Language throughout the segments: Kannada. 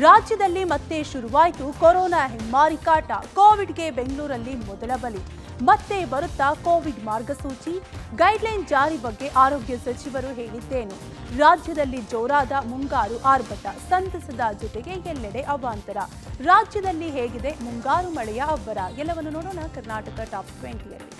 ರಾಜ್ಯದಲ್ಲಿ ಮತ್ತೆ ಶುರುವಾಯಿತು ಕೊರೋನಾ ಹೆಮ್ಮಾರಿ ಕಾಟ. ಕೋವಿಡ್ಗೆ ಬೆಂಗಳೂರಲ್ಲಿ ಮೊದಲ ಬಲಿ. ಮತ್ತೆ ಬರುತ್ತಾ ಕೋವಿಡ್ ಮಾರ್ಗಸೂಚಿ ಗೈಡ್ಲೈನ್ ಜಾರಿ ಬಗ್ಗೆ ಆರೋಗ್ಯ ಸಚಿವರು ಹೇಳಿದ್ದೇನು? ರಾಜ್ಯದಲ್ಲಿ ಜೋರಾದ ಮುಂಗಾರು ಆರ್ಭಟ, ಸಂತಸದ ಜೊತೆಗೆ ಎಲ್ಲೆಡೆ ಅವಾಂತರ. ರಾಜ್ಯದಲ್ಲಿ ಹೇಗಿದೆ ಮುಂಗಾರು ಮಳೆಯ ಅಬ್ಬರ? ಎಲ್ಲವನ್ನು ನೋಡೋಣ ಕರ್ನಾಟಕ ಟಾಪ್ 20ಯಲ್ಲಿ.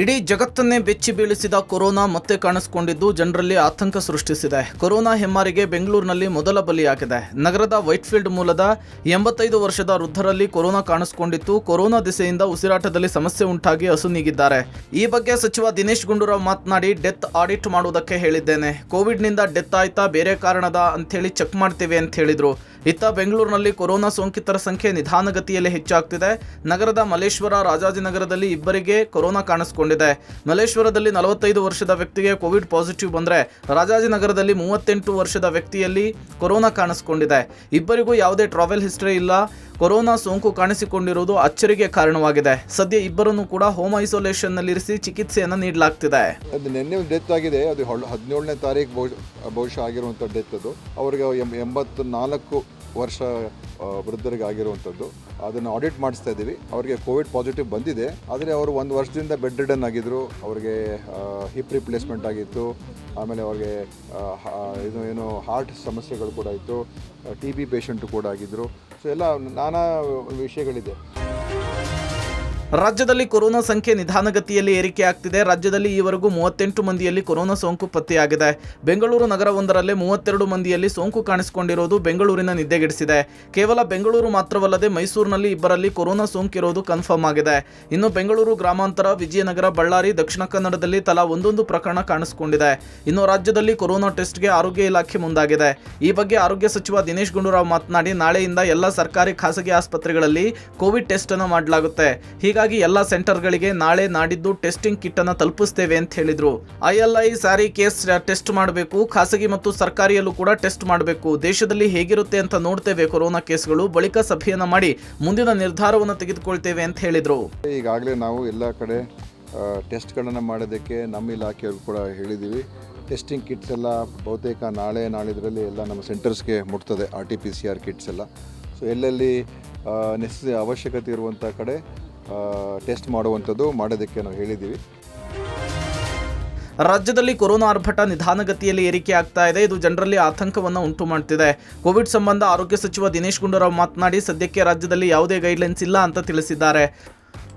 ಇಡೀ ಜಗತ್ತನ್ನೇ ಬೆಚ್ಚಿ ಬೀಳಿಸಿದ ಕೊರೋನಾ ಮತ್ತೆ ಕಾಣಿಸಿಕೊಂಡಿದ್ದು ಜನರಲ್ಲಿ ಆತಂಕ ಸೃಷ್ಟಿಸಿದೆ. ಕೊರೋನಾ ಹೆಮ್ಮಾರಿಗೆ ಬೆಂಗಳೂರಿನಲ್ಲಿ ಮೊದಲ ಬಲಿಯಾಗಿದೆ. ನಗರದ ವೈಟ್ಫೀಲ್ಡ್ ಮೂಲದ 85 ವರ್ಷದ ವೃದ್ಧರಲ್ಲಿ ಕೊರೋನಾ ಕಾಣಿಸಿಕೊಂಡಿತ್ತು. ಕೊರೋನಾ ದಿಸೆಯಿಂದ ಉಸಿರಾಟದಲ್ಲಿ ಸಮಸ್ಯೆ ಉಂಟಾಗಿ ಅಸುನೀಗಿದ್ದಾರೆ. ಈ ಬಗ್ಗೆ ಸಚಿವ ದಿನೇಶ್ ಗುಂಡೂರಾವ್ ಮಾತನಾಡಿ, ಡೆತ್ ಆಡಿಟ್ ಮಾಡುವುದಕ್ಕೆ ಹೇಳಿದ್ದೇನೆ. ಕೋವಿಡ್ನಿಂದ ಡೆತ್ ಆಯ್ತಾ ಬೇರೆ ಕಾರಣದ ಅಂಥೇಳಿ ಚೆಕ್ ಮಾಡ್ತೇವೆ ಅಂತ ಹೇಳಿದ್ರು. ಇತ್ತ ಬೆಂಗಳೂರಿನಲ್ಲಿ ಕೊರೋನಾ ಸೋಂಕಿತರ ಸಂಖ್ಯೆ ನಿಧಾನಗತಿಯಲ್ಲಿ ಹೆಚ್ಚಾಗ್ತಿದೆ. ನಗರದ ಮಲ್ಲೇಶ್ವರ, ರಾಜಾಜಿನಗರದಲ್ಲಿ ಇಬ್ಬರಿಗೆ ಕೊರೋನಾ ಕಾಣಿಸಿಕೊಂಡಿದೆ. ಮಲ್ಲೇಶ್ವರದಲ್ಲಿ 45 ವರ್ಷದ ವ್ಯಕ್ತಿಗೆ ಕೋವಿಡ್ ಪಾಸಿಟಿವ್ ಬಂದರೆ ರಾಜಾಜಿನಗರದಲ್ಲಿ 38 ವರ್ಷದ ವ್ಯಕ್ತಿಯಲ್ಲಿ ಕೊರೋನಾ ಕಾಣಿಸಿಕೊಂಡಿದೆ. ಇಬ್ಬರಿಗೂ ಯಾವುದೇ ಟ್ರಾವೆಲ್ ಹಿಸ್ಟರಿ ಇಲ್ಲ. ಕೊರೋನಾ ಸೋಂಕು ಕಾಣಿಸಿಕೊಂಡಿರುವುದು ಅಚ್ಚರಿಗೆ ಕಾರಣವಾಗಿದೆ. ಸದ್ಯ ಇಬ್ಬರನ್ನು ಕೂಡ ಹೋಮ್ ಐಸೋಲೇಷನ್ನಲ್ಲಿರಿಸಿ ಚಿಕಿತ್ಸೆಯನ್ನು ನೀಡಲಾಗ್ತಿದೆ. ಅದು ನಿನ್ನೆ ಒಂದು ಡೆತ್ ಆಗಿದೆ. ಅದು 17ನೇ ತಾರೀಕು ಬಹುಶಃ ಆಗಿರುವಂಥ ಡೆತ್. ಅದು ಅವರಿಗೆ 84 ವರ್ಷ ವೃದ್ಧರಿಗೆ ಆಗಿರುವಂಥದ್ದು. ಅದನ್ನು ಆಡಿಟ್ ಮಾಡಿಸ್ತಾ ಇದ್ದೀವಿ. ಅವರಿಗೆ ಕೋವಿಡ್ ಪಾಸಿಟಿವ್ ಬಂದಿದೆ. ಆದರೆ ಅವರು 1 ವರ್ಷದಿಂದ ಬೆಡ್ ರಿಡನ್ ಆಗಿದ್ದರು. ಅವರಿಗೆ ಹಿಪ್ ರಿಪ್ಲೇಸ್ಮೆಂಟ್ ಆಗಿತ್ತು. ಆಮೇಲೆ ಅವ್ರಿಗೆ ಏನು ಹಾರ್ಟ್ ಸಮಸ್ಯೆಗಳು ಕೂಡ ಇತ್ತು. TB ಪೇಷಂಟು ಕೂಡ ಆಗಿದ್ದರು. ಸೊ ಎಲ್ಲ ನಾನಾ ವಿಷಯಗಳಿದೆ. ರಾಜ್ಯದಲ್ಲಿ ಕೊರೋನಾ ಸಂಖ್ಯೆ ನಿಧಾನಗತಿಯಲ್ಲಿ ಏರಿಕೆ ಆಗ್ತಿದೆ. ರಾಜ್ಯದಲ್ಲಿ ಈವರೆಗೂ 38 ಮಂದಿಯಲ್ಲಿ ಕೊರೋನಾ ಸೋಂಕು ಪತ್ತೆಯಾಗಿದೆ. ಬೆಂಗಳೂರು ನಗರವೊಂದರಲ್ಲೇ 32 ಮಂದಿಯಲ್ಲಿ ಸೋಂಕು ಕಾಣಿಸಿಕೊಂಡಿರುವುದು ಬೆಂಗಳೂರಿನ ನಿದ್ದೆಗೆಡಿಸಿದೆ. ಕೇವಲ ಬೆಂಗಳೂರು ಮಾತ್ರವಲ್ಲದೆ ಮೈಸೂರಿನಲ್ಲಿ ಇಬ್ಬರಲ್ಲಿ ಕೊರೋನಾ ಸೋಂಕಿರುವುದು ಕನ್ಫರ್ಮ್ ಆಗಿದೆ. ಇನ್ನು ಬೆಂಗಳೂರು ಗ್ರಾಮಾಂತರ, ವಿಜಯನಗರ, ಬಳ್ಳಾರಿ, ದಕ್ಷಿಣ ಕನ್ನಡದಲ್ಲಿ ತಲಾ ಒಂದೊಂದು ಪ್ರಕರಣ ಕಾಣಿಸಿಕೊಂಡಿದೆ. ಇನ್ನು ರಾಜ್ಯದಲ್ಲಿ ಕೊರೋನಾ ಟೆಸ್ಟ್ಗೆ ಆರೋಗ್ಯ ಇಲಾಖೆ ಮುಂದಾಗಿದೆ. ಈ ಬಗ್ಗೆ ಆರೋಗ್ಯ ಸಚಿವ ದಿನೇಶ್ ಗುಂಡೂರಾವ್ ಮಾತನಾಡಿ, ನಾಳೆಯಿಂದ ಎಲ್ಲ ಸರ್ಕಾರಿ ಖಾಸಗಿ ಆಸ್ಪತ್ರೆಗಳಲ್ಲಿ ಕೋವಿಡ್ ಟೆಸ್ಟ್ ಅನ್ನು ಮಾಡಲಾಗುತ್ತೆ. ಹೀಗಾಗಿ ಎಲ್ಲ ಸೆಂಟರ್ಗಳಿಗೆ ನಾಳೆ ನಾಡಿದ್ದು ಟೆಸ್ಟಿಂಗ್ ಕಿಟ್ ಅನ್ನು ತಲುಪಿಸ್ತೇವೆ ಅಂತ ಹೇಳಿದ್ರು. ILI ಸಾರಿ ಕೇಸ್ ಟೆಸ್ಟ್ ಮಾಡಬೇಕು, ಖಾಸಗಿ ಮತ್ತು ಸರ್ಕಾರಿಯಲ್ಲೂ ಕೂಡ ಟೆಸ್ಟ್ ಮಾಡಬೇಕು. ದೇಶದಲ್ಲಿ ಹೇಗಿರುತ್ತೆ ಅಂತ ನೋಡ್ತೇವೆ ಕೊರೋನಾ ಕೇಸ್ಗಳು, ಬಳಿಕ ಸಭೆಯನ್ನ ಮಾಡಿ ಮುಂದಿನ ನಿರ್ಧಾರವನ್ನು ತೆಗೆದುಕೊಳ್ತೇವೆ ಅಂತ ಹೇಳಿದ್ರು. ಈಗಾಗಲೇ ನಾವು ಎಲ್ಲ ಕಡೆ ಟೆಸ್ಟ್ಗಳನ್ನು ಮಾಡೋದಕ್ಕೆ ನಮ್ಮ ಇಲಾಖೆಯವರು ಕೂಡ ಹೇಳಿದ್ದೀವಿ. ಟೆಸ್ಟಿಂಗ್ ಕಿಟ್ಸ್ ಎಲ್ಲ ಬಹುತೇಕ ನಾಳಿದ್ರಲ್ಲಿ ಎಲ್ಲ ನಮ್ಮ ಸೆಂಟರ್ಸ್ಗೆ ಮುಟ್ತದೆ. RT-PCR ಕಿಟ್ಸ್ ಎಲ್ಲ. ಸೊ ಎಲ್ಲೆಲ್ಲಿ ಅವಶ್ಯಕತೆ ಇರುವಂಥ ಕಡೆ ಟೆಸ್ಟ್ ಮಾಡೋದಕ್ಕೆ ನಾವು ಹೇಳಿದ್ದೀವಿ. ರಾಜ್ಯದಲ್ಲಿ ಕೊರೋನಾ ಆರ್ಭಟ ನಿಧಾನಗತಿಯಲ್ಲಿ ಏರಿಕೆ ಆಗ್ತಾ ಇದೆ. ಇದು ಜನರಲ್ಲಿ ಆತಂಕವನ್ನು ಉಂಟು ಮಾಡ್ತಿದೆ. ಕೋವಿಡ್ ಸಂಬಂಧ ಆರೋಗ್ಯ ಸಚಿವ ದಿನೇಶ್ ಗುಂಡೂರಾವ್ ಮಾತನಾಡಿ, ಸದ್ಯಕ್ಕೆ ರಾಜ್ಯದಲ್ಲಿ ಯಾವುದೇ ಗೈಡ್ಲೈನ್ಸ್ ಇಲ್ಲ ಅಂತ ತಿಳಿಸಿದ್ದಾರೆ.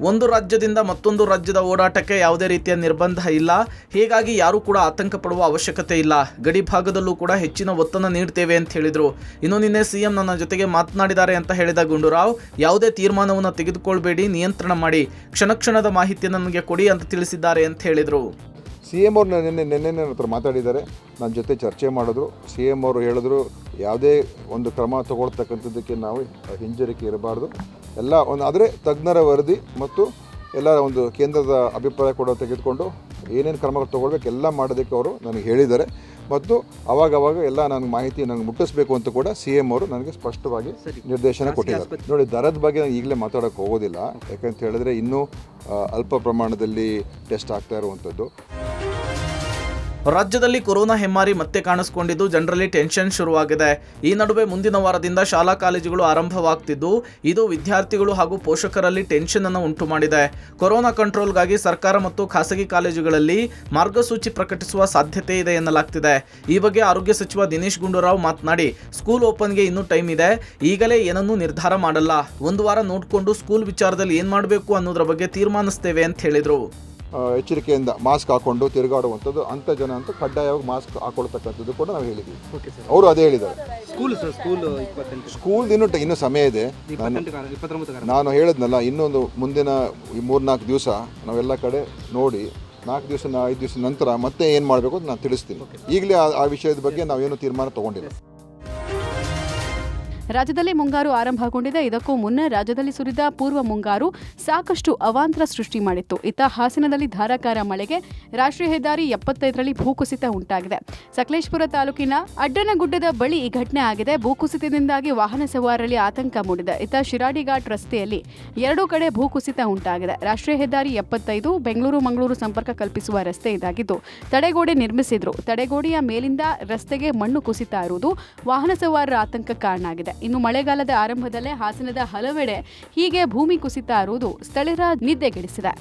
ಒಂದು ರಾಜ್ಯದಿಂದ ಮತ್ತೊಂದು ರಾಜ್ಯದ ಓಡಾಟಕ್ಕೆ ಯಾವುದೇ ರೀತಿಯ ನಿರ್ಬಂಧ ಇಲ್ಲ. ಹೀಗಾಗಿ ಯಾರೂ ಕೂಡ ಆತಂಕ ಪಡುವ ಅವಶ್ಯಕತೆ ಇಲ್ಲ. ಗಡಿ ಭಾಗದಲ್ಲೂ ಕೂಡ ಹೆಚ್ಚಿನ ಒತ್ತನ್ನು ನೀಡ್ತೇವೆ ಅಂತ ಹೇಳಿದರು. ಇನ್ನು ನಿನ್ನೆ CM ನನ್ನ ಜೊತೆಗೆ ಮಾತನಾಡಿದ್ದಾರೆ ಅಂತ ಹೇಳಿದ ಗುಂಡೂರಾವ್, ಯಾವುದೇ ತೀರ್ಮಾನವನ್ನು ತೆಗೆದುಕೊಳ್ಬೇಡಿ, ನಿಯಂತ್ರಣ ಮಾಡಿ, ಕ್ಷಣದ ಮಾಹಿತಿಯನ್ನು ನನಗೆ ಕೊಡಿ ಅಂತ ತಿಳಿಸಿದ್ದಾರೆ ಅಂತ ಹೇಳಿದರು. CM ಅವರು ನಿನ್ನೆ ನನ್ನ ಹತ್ರ ಮಾತಾಡಿದ್ದಾರೆ. ನನ್ನ ಜೊತೆ ಚರ್ಚೆ ಮಾಡಿದ್ರು. CM ಅವರು ಹೇಳಿದ್ರು, ಯಾವುದೇ ಒಂದು ಕ್ರಮ ತಗೊಳ್ತಕ್ಕಂಥದ್ದಕ್ಕೆ ನಾವು ಹಿಂಜರಿಕೆ ಇರಬಾರ್ದು. ಎಲ್ಲ ಆದರೆ ತಜ್ಞರ ವರದಿ ಮತ್ತು ಎಲ್ಲ ಒಂದು ಕೇಂದ್ರದ ಅಭಿಪ್ರಾಯ ಕೂಡ ತೆಗೆದುಕೊಂಡು ಏನೇನು ಕ್ರಮಗಳು ತೊಗೊಳ್ಬೇಕು ಎಲ್ಲ ಮಾಡೋದಕ್ಕೆ ಅವರು ನನಗೆ ಹೇಳಿದ್ದಾರೆ. ಮತ್ತು ಅವಾಗವಾಗ ಎಲ್ಲ ನನಗೆ ಮಾಹಿತಿ ಮುಟ್ಟಿಸ್ಬೇಕು ಅಂತ ಕೂಡ CM ಅವರು ನನಗೆ ಸ್ಪಷ್ಟವಾಗಿ ನಿರ್ದೇಶನ ಕೊಟ್ಟಿದ್ದಾರೆ. ನೋಡಿ, ದರದ ಬಗ್ಗೆ ನಾನು ಈಗಲೇ ಮಾತಾಡೋಕ್ಕೆ ಹೋಗೋದಿಲ್ಲ. ಯಾಕಂತ ಹೇಳಿದ್ರೆ ಇನ್ನೂ ಅಲ್ಪ ಪ್ರಮಾಣದಲ್ಲಿ ಟೆಸ್ಟ್ ಆಗ್ತಾ ಇರುವಂಥದ್ದು. ರಾಜ್ಯದಲ್ಲಿ ಕೊರೋನಾ ಹೆಮ್ಮಾರಿ ಮತ್ತೆ ಕಾಣಿಸಿಕೊಂಡಿದ್ದು ಜನರಲ್ಲಿ ಟೆನ್ಷನ್ ಶುರುವಾಗಿದೆ. ಈ ನಡುವೆ ಮುಂದಿನ ವಾರದಿಂದ ಶಾಲಾ ಕಾಲೇಜುಗಳು ಆರಂಭವಾಗ್ತಿದ್ದು ಇದು ವಿದ್ಯಾರ್ಥಿಗಳು ಹಾಗೂ ಪೋಷಕರಲ್ಲಿ ಟೆನ್ಷನ್ ಅನ್ನು ಉಂಟು ಮಾಡಿದೆ. ಕೊರೋನಾ ಕಂಟ್ರೋಲ್ಗಾಗಿ ಸರ್ಕಾರ ಮತ್ತು ಖಾಸಗಿ ಕಾಲೇಜುಗಳಲ್ಲಿ ಮಾರ್ಗಸೂಚಿ ಪ್ರಕಟಿಸುವ ಸಾಧ್ಯತೆ ಇದೆ ಎನ್ನಲಾಗ್ತಿದೆ. ಈ ಬಗ್ಗೆ ಆರೋಗ್ಯ ಸಚಿವ ದಿನೇಶ್ ಗುಂಡೂರಾವ್ ಮಾತನಾಡಿ, ಸ್ಕೂಲ್ ಓಪನ್ಗೆ ಇನ್ನೂ ಟೈಮ್ ಇದೆ. ಈಗಲೇ ಏನನ್ನೂ ನಿರ್ಧಾರ ಮಾಡಲ್ಲ. ಒಂದು ವಾರ ನೋಡಿಕೊಂಡು ಸ್ಕೂಲ್ ವಿಚಾರದಲ್ಲಿ ಏನು ಮಾಡಬೇಕು ಅನ್ನೋದ್ರ ಬಗ್ಗೆ ತೀರ್ಮಾನಿಸ್ತೇವೆ ಅಂತ ಹೇಳಿದರು. ಎಚ್ಚರಿಕೆಯಿಂದ ಮಾಸ್ಕ್ ಹಾಕೊಂಡು ತಿರುಗಾಡುವಂಥದ್ದು, ಅಂಥ ಜನ ಅಂತೂ ಕಡ್ಡಾಯವಾಗಿ ಮಾಸ್ಕ್ ಹಾಕೊಳ್ತಕ್ಕಂಥದ್ದು ಕೂಡ ನಾವು ಹೇಳಿದ್ದೀವಿ. ಅವರು ಅದೇ ಹೇಳಿದ್ದಾರೆ. ಸ್ಕೂಲ್ ಇನ್ನೂ ಸಮಯ ಇದೆ. ನಾನು ಹೇಳಿದ್ನಲ್ಲ, ಇನ್ನೊಂದು ಮುಂದಿನ 3-4 ದಿವಸ ನಾವೆಲ್ಲ ಕಡೆ ನೋಡಿ 4 ದಿವಸ 5 ದಿವಸ ನಂತರ ಮತ್ತೆ ಏನು ಮಾಡಬೇಕು ಅಂತ ನಾನು ತಿಳಿಸ್ತೀನಿ. ಈಗಲೇ ಆ ವಿಷಯದ ಬಗ್ಗೆ ನಾವೇನು ತೀರ್ಮಾನ ತೊಗೊಂಡಿಲ್ಲ. ರಾಜ್ಯದಲ್ಲಿ ಮುಂಗಾರು ಆರಂಭಗೊಂಡಿದೆ. ಇದಕ್ಕೂ ಮುನ್ನ ರಾಜ್ಯದಲ್ಲಿ ಸುರಿದ ಪೂರ್ವ ಮುಂಗಾರು ಸಾಕಷ್ಟು ಅವಾಂತರ ಸೃಷ್ಟಿ ಮಾಡಿತ್ತು. ಇತ್ತ ಹಾಸನದಲ್ಲಿ ಧಾರಾಕಾರ ಮಳೆಗೆ ರಾಷ್ಟ್ರೀಯ ಹೆದ್ದಾರಿ 75ರಲ್ಲಿ ಭೂಕುಸಿತ ಉಂಟಾಗಿದೆ. ಸಕಲೇಶಪುರ ತಾಲೂಕಿನ ಅಡ್ಡನಗುಡ್ಡದ ಬಳಿ ಈ ಘಟನೆ ಆಗಿದೆ. ಭೂಕುಸಿತದಿಂದಾಗಿ ವಾಹನ ಸವಾರರಲ್ಲಿ ಆತಂಕ ಮೂಡಿದೆ. ಇತ್ತ ಶಿರಾಡಿ ಘಾಟ್ ರಸ್ತೆಯಲ್ಲಿ 2 ಕಡೆ ಭೂಕುಸಿತ ಉಂಟಾಗಿದೆ. ರಾಷ್ಟ್ರೀಯ ಹೆದ್ದಾರಿ 75 ಬೆಂಗಳೂರು ಮಂಗಳೂರು ಸಂಪರ್ಕ ಕಲ್ಪಿಸುವ ರಸ್ತೆ ಇದಾಗಿದ್ದು ತಡೆಗೋಡೆ ನಿರ್ಮಿಸಿದ್ರು. ತಡೆಗೋಡೆಯ ಮೇಲಿಂದ ರಸ್ತೆಗೆ ಮಣ್ಣು ಕುಸಿತ ಇರುವುದು ವಾಹನ ಸವಾರರ ಆತಂಕ ಕಾರಣ ಆಗಿದೆ. ಇನ್ನು ಮಳೆಗಾಲದ ಆರಂಭದಲ್ಲೇ ಹಾಸನದ ಹಲವೆಡೆ ಹೀಗೆ ಭೂಮಿ ಕುಸಿತ ಇರುವುದು ಸ್ಥಳೀಯರ ನಿದ್ದೆಗೆಡಿಸಿದೆ.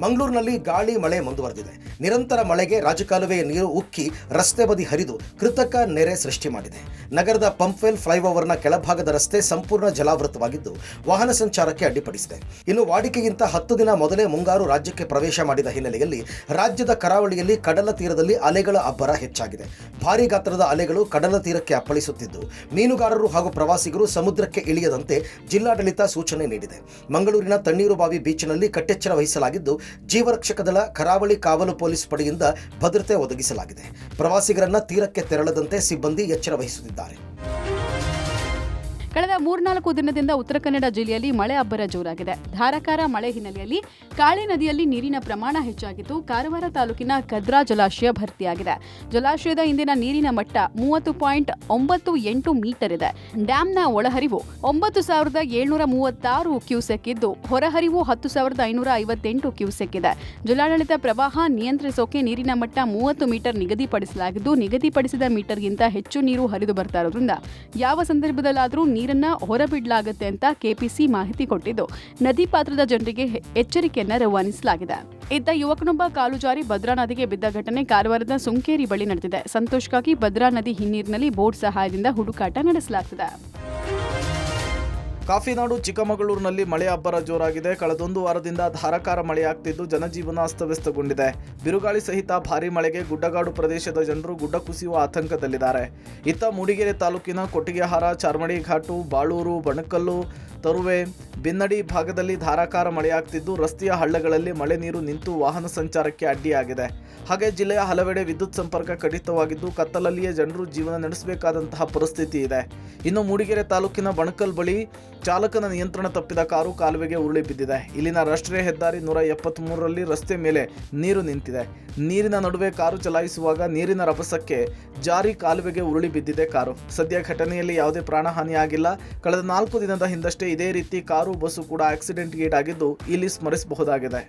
ಮಂಗಳೂರಿನಲ್ಲಿ ಗಾಳಿ ಮಳೆ ಮುಂದುವರೆದಿದೆ. ನಿರಂತರ ಮಳೆಗೆ ರಾಜಕಾಲುವೆಯ ನೀರು ಉಕ್ಕಿ ರಸ್ತೆ ಬದಿ ಹರಿದು ಕೃತಕ ನೆರೆ ಸೃಷ್ಟಿ ಮಾಡಿದೆ. ನಗರದ ಪಂಪ್ವೆಲ್ ಫ್ಲೈಓವರ್ನ ಕೆಳಭಾಗದ ರಸ್ತೆ ಸಂಪೂರ್ಣ ಜಲಾವೃತವಾಗಿದ್ದು ವಾಹನ ಸಂಚಾರಕ್ಕೆ ಅಡ್ಡಿಪಡಿಸಿದೆ. ಇನ್ನು ವಾಡಿಕೆಗಿಂತ 10 ದಿನ ಮೊದಲೇ ಮುಂಗಾರು ರಾಜ್ಯಕ್ಕೆ ಪ್ರವೇಶ ಮಾಡಿದ ಹಿನ್ನೆಲೆಯಲ್ಲಿ ರಾಜ್ಯದ ಕರಾವಳಿಯಲ್ಲಿ ಕಡಲ ತೀರದಲ್ಲಿ ಅಲೆಗಳ ಅಬ್ಬರ ಹೆಚ್ಚಾಗಿದೆ. ಭಾರೀ ಗಾತ್ರದ ಅಲೆಗಳು ಕಡಲ ತೀರಕ್ಕೆ ಅಪ್ಪಳಿಸುತ್ತಿದ್ದು ಮೀನುಗಾರರು ಹಾಗೂ ಪ್ರವಾಸಿಗರು ಸಮುದ್ರಕ್ಕೆ ಇಳಿಯದಂತೆ ಜಿಲ್ಲಾಡಳಿತ ಸೂಚನೆ ನೀಡಿದೆ. ಮಂಗಳೂರಿನ ತಣ್ಣೀರುಬಾವಿ ಬೀಚ್ನಲ್ಲಿ ಕಟ್ಟೆಚ್ಚರ ವಹಿಸಲಾಗಿದ್ದು ಜೀವರಕ್ಷಕ ದಳ, ಕರಾವಳಿ ಕಾವಲು ಪೊಲೀಸ್ ಪಡೆಯಿಂದ ಭದ್ರತೆ ಒದಗಿಸಲಾಗಿದೆ. ಪ್ರವಾಸಿಗರನ್ನ ತೀರಕ್ಕೆ ತೆರಳದಂತೆ ಸಿಬ್ಬಂದಿ ಎಚ್ಚರ ವಹಿಸುತ್ತಿದ್ದಾರೆ. ಕಳೆದ 3-4 ದಿನದಿಂದ ಉತ್ತರ ಕನ್ನಡ ಜಿಲ್ಲೆಯಲ್ಲಿ ಮಳೆ ಅಬ್ಬರ ಜೋರಾಗಿದೆ. ಧಾರಾಕಾರ ಮಳೆ ಹಿನ್ನೆಲೆಯಲ್ಲಿ ಕಾಳಿ ನದಿಯಲ್ಲಿ ನೀರಿನ ಪ್ರಮಾಣ ಹೆಚ್ಚಾಗಿದ್ದು ಕಾರವಾರ ತಾಲೂಕಿನ ಕದ್ರಾ ಜಲಾಶಯ ಭರ್ತಿಯಾಗಿದೆ. ಜಲಾಶಯದ ಇಂದಿನ ನೀರಿನ ಮಟ್ಟ 30.98 ಮೀಟರ್ ಇದೆ. ಡ್ಯಾಂನ ಒಳಹರಿವು 9,736 ಕ್ಯೂಸೆಕ್ ಇದ್ದು ಹೊರಹರಿವು 10,558 ಕ್ಯೂಸೆಕ್ ಇದೆ. ಜಿಲ್ಲಾಡಳಿತ ಪ್ರವಾಹ ನಿಯಂತ್ರಿಸೋಕೆ ನೀರಿನ ಮಟ್ಟ 30 ಮೀಟರ್ ನಿಗದಿಪಡಿಸಲಾಗಿದ್ದು ನಿಗದಿಪಡಿಸಿದ ಮೀಟರ್ಗಿಂತ ಹೆಚ್ಚು ನೀರು ಹರಿದು ಬರ್ತಾ ಇರೋದ್ರಿಂದ ಯಾವ ಸಂದರ್ಭದಲ್ಲಾದರೂ ನೀರನ್ನ ಹೊರಬಿಡಲಾಗುತ್ತೆ ಅಂತ ಕೆಪಿಸಿ ಮಾಹಿತಿ ಕೊಟ್ಟಿದ್ದು ನದಿ ಪಾತ್ರದ ಜನರಿಗೆ ಎಚ್ಚರಿಕೆಯನ್ನ ರವಾನಿಸಲಾಗಿದೆ. ಇತ್ತ ಯುವಕನೊಬ್ಬ ಕಾಲು ಜಾರಿ ಭದ್ರಾ ನದಿಗೆ ಬಿದ್ದ ಘಟನೆ ಕಾರವಾರದ ಸುಂಕೇರಿ ಬಳಿ ನಡೆದಿದೆ. ಸಂತೋಷಕ್ಕಾಗಿ ಭದ್ರಾ ನದಿ ಹಿನ್ನೀರಿನಲ್ಲಿ ಬೋಟ್ ಸಹಾಯದಿಂದ ಹುಡುಕಾಟ ನಡೆಸಲಾಗುತ್ತಿದೆ. ಕಾಫಿನಾಡು ಚಿಕ್ಕಮಗಳೂರಿನಲ್ಲಿ ಮಳೆ ಅಬ್ಬರ ಜೋರಾಗಿದೆ. ಕಳೆದೊಂದು ವಾರದಿಂದ ಧಾರಾಕಾರ ಮಳೆಯಾಗ್ತಿದ್ದು ಜನಜೀವನ ಅಸ್ತವ್ಯಸ್ತಗೊಂಡಿದೆ. ಬಿರುಗಾಳಿ ಸಹಿತ ಭಾರೀ ಮಳೆಗೆ ಗುಡ್ಡಗಾಡು ಪ್ರದೇಶದ ಜನರು ಗುಡ್ಡ ಕುಸಿಯುವ ಆತಂಕದಲ್ಲಿದ್ದಾರೆ. ಇತ್ತ ಮೂಡಿಗೆರೆ ತಾಲೂಕಿನ ಕೊಟ್ಟಿಗೆಹಾರ, ಚಾರ್ಮಡಿ ಘಾಟು, ಬಾಳೂರು, ಬಣಕಲ್ಲು, ತರುವೆ, ಬಿನ್ನಡಿ ಭಾಗದಲ್ಲಿ ಧಾರಾಕಾರ ಮಳೆಯಾಗ್ತಿದ್ದು ರಸ್ತೆಯ ಹಳ್ಳಗಳಲ್ಲಿ ಮಳೆ ನೀರು ನಿಂತು ವಾಹನ ಸಂಚಾರಕ್ಕೆ ಅಡ್ಡಿಯಾಗಿದೆ. ಹಾಗೆ ಜಿಲ್ಲೆಯ ಹಲವೆಡೆ ವಿದ್ಯುತ್ ಸಂಪರ್ಕ ಕಡಿತವಾಗಿದ್ದು ಕತ್ತಲಲ್ಲಿಯೇ ಜನರು ಜೀವನ ನಡೆಸಬೇಕಾದಂತಹ ಪರಿಸ್ಥಿತಿ ಇದೆ. ಇನ್ನು ಮೂಡಿಗೆರೆ ತಾಲೂಕಿನ ಬಣಕಲ್ ಬಳಿ ಚಾಲಕನ ನಿಯಂತ್ರಣ ತಪ್ಪಿದ ಕಾರು ಕಾಲುವೆಗೆ ಉರುಳಿ ಬಿದ್ದಿದೆ. ಇಲ್ಲಿನ ರಾಷ್ಟ್ರೀಯ ಹೆದ್ದಾರಿ 173ರಲ್ಲಿ ರಸ್ತೆ ಮೇಲೆ ನೀರು ನಿಂತಿದೆ. ನೀರಿನ ನಡುವೆ ಕಾರು ಚಲಾಯಿಸುವಾಗ ನೀರಿನ ರಭಸಕ್ಕೆ ಜಾರಿ ಕಾಲುವೆಗೆ ಉರುಳಿ ಬಿದ್ದಿದೆ ಕಾರು. ಸದ್ಯ ಘಟನೆಯಲ್ಲಿ ಯಾವುದೇ ಪ್ರಾಣಹಾನಿಯಾಗಿಲ್ಲ. ಕಳೆದ 4 ದಿನದ ಹಿಂದಷ್ಟೇ ಇದೇ ರೀತಿ ಕಾರು ಬಸ್ಸು ಕೂಡ ಆಕ್ಸಿಡೆಂಟ್ಗೀಡಾಗಿದ್ದು ಇಲ್ಲಿ ಸ್ಮರಿಸಬಹುದಾಗಿದೆ.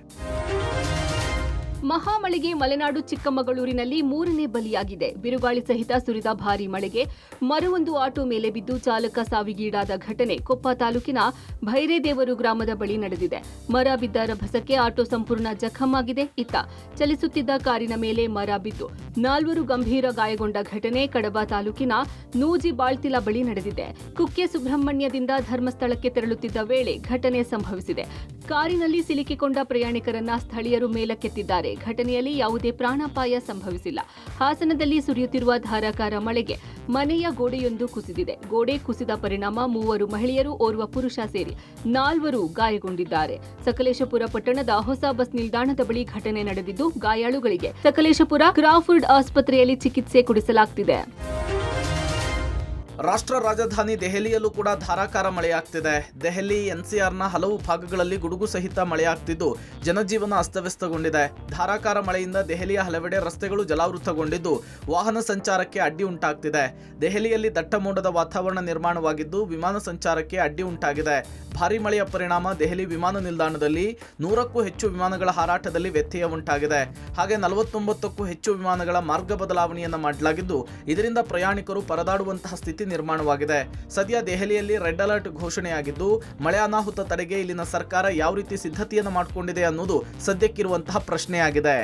ಮಹಾಮಳೆಗೆ ಮಲೆನಾಡು ಚಿಕ್ಕಮಗಳೂರಿನಲ್ಲಿ 3ನೇ ಬಲಿಯಾಗಿದೆ. ಬಿರುಗಾಳಿ ಸಹಿತ ಸುರಿದ ಭಾರೀ ಮಳೆಗೆ ಮರವೊಂದು ಆಟೋ ಮೇಲೆ ಬಿದ್ದು ಚಾಲಕ ಸಾವಿಗೀಡಾದ ಘಟನೆ ಕೊಪ್ಪ ತಾಲೂಕಿನ ಭೈರೇದೇವರು ಗ್ರಾಮದ ಬಳಿ ನಡೆದಿದೆ. ಮರ ಬಿದ್ದ ರಭಸಕ್ಕೆ ಆಟೋ ಸಂಪೂರ್ಣ ಜಖಮಾಗಿದೆ. ಇತ್ತ ಚಲಿಸುತ್ತಿದ್ದ ಕಾರಿನ ಮೇಲೆ ಮರ ಬಿದ್ದು 4 ಗಂಭೀರ ಗಾಯಗೊಂಡ ಘಟನೆ ಕಡಬ ತಾಲೂಕಿನ ನೂಜಿ ಬಾಳ್ತಿಲ ಬಳಿ ನಡೆದಿದೆ. ಕುಕ್ಕೆ ಸುಬ್ರಹ್ಮಣ್ಯದಿಂದ ಧರ್ಮಸ್ಥಳಕ್ಕೆ ತೆರಳುತ್ತಿದ್ದ ವೇಳೆ ಘಟನೆ ಸಂಭವಿಸಿದೆ. ಕಾರಿನಲ್ಲಿ ಸಿಲುಕಿಕೊಂಡ ಪ್ರಯಾಣಿಕರನ್ನ ಸ್ಥಳೀಯರು ಮೇಲಕ್ಕೆತ್ತಿದ್ದಾರೆ. ಘಟನೆಯಲ್ಲಿ ಯಾವುದೇ ಪ್ರಾಣಾಪಾಯ ಸಂಭವಿಸಿಲ್ಲ. ಹಾಸನದಲ್ಲಿ ಸುರಿಯುತ್ತಿರುವ ಧಾರಾಕಾರ ಮಳೆಗೆ ಮನೆಯ ಗೋಡೆಯೊಂದು ಕುಸಿದಿದೆ. ಗೋಡೆ ಕುಸಿದ ಪರಿಣಾಮ 3 ಮಹಿಳೆಯರು, ಓರ್ವ ಪುರುಷ ಸೇರಿ 4 ಗಾಯಗೊಂಡಿದ್ದಾರೆ. ಸಕಲೇಶಪುರ ಪಟ್ಟಣದ ಹೊಸ ಬಸ್ ನಿಲ್ದಾಣದ ಬಳಿ ಘಟನೆ ನಡೆದಿದ್ದು ಗಾಯಾಳುಗಳಿಗೆ ಸಕಲೇಶಪುರ ಕ್ರಾಫರ್ಡ್ ಆಸ್ಪತ್ರೆಯಲ್ಲಿ ಚಿಕಿತ್ಸೆ ಕೊಡಿಸಲಾಗುತ್ತಿದೆ. ರಾಷ್ಟ್ರ ರಾಜಧಾನಿ ದೆಹಲಿಯಲ್ಲೂ ಕೂಡ ಧಾರಾಕಾರ ಮಳೆಯಾಗ್ತಿದೆ. ದೆಹಲಿ ಎನ್ಸಿಆರ್ನ ಹಲವು ಭಾಗಗಳಲ್ಲಿ ಗುಡುಗು ಸಹಿತ ಮಳೆಯಾಗ್ತಿದ್ದು ಜನಜೀವನ ಅಸ್ತವ್ಯಸ್ತಗೊಂಡಿದೆ. ಧಾರಾಕಾರ ಮಳೆಯಿಂದ ದೆಹಲಿಯ ಹಲವೆಡೆ ರಸ್ತೆಗಳು ಜಲಾವೃತಗೊಂಡಿದ್ದು ವಾಹನ ಸಂಚಾರಕ್ಕೆ ಅಡ್ಡಿ ಉಂಟಾಗ್ತಿದೆ. ದೆಹಲಿಯಲ್ಲಿ ದಟ್ಟ ಮೋಡದ ವಾತಾವರಣ ನಿರ್ಮಾಣವಾಗಿದ್ದು ವಿಮಾನ ಸಂಚಾರಕ್ಕೆ ಅಡ್ಡಿ ಉಂಟಾಗಿದೆ. ಭಾರೀ ಮಳೆಯ ಪರಿಣಾಮ ದೆಹಲಿ ವಿಮಾನ ನಿಲ್ದಾಣದಲ್ಲಿ 100ಕ್ಕೂ ಹೆಚ್ಚು ವಿಮಾನಗಳ ಹಾರಾಟದಲ್ಲಿ ವ್ಯತ್ಯಯ ಉಂಟಾಗಿದೆ. ಹಾಗೆ 49ಕ್ಕೂ ಹೆಚ್ಚು ವಿಮಾನಗಳ ಮಾರ್ಗ ಬದಲಾವಣೆಯನ್ನು ಮಾಡಲಾಗಿದ್ದು ಇದರಿಂದ ಪ್ರಯಾಣಿಕರು ಪರದಾಡುವಂತಹ ಸ್ಥಿತಿ ನಿರ್ಮಾಣವಾಗಿದೆ. ಸದ್ಯ ದೆಹಲಿಯಲ್ಲಿ ರೆಡ್ ಅಲರ್ಟ್ ಘೋಷಣೆಯಾಗಿದ್ದು ಮಳೆ ಅನಾಹುತ ತಡೆಗೆ ಇಲ್ಲಿನ ಸರ್ಕಾರ ಯಾವ ರೀತಿ ಸಿದ್ಧತೆಯನ್ನು ಮಾಡಿಕೊಂಡಿದೆ ಅನ್ನೋದು ಸದ್ಯಕ್ಕಿರುವಂತಹ ಪ್ರಶ್ನೆಯಾಗಿದೆ.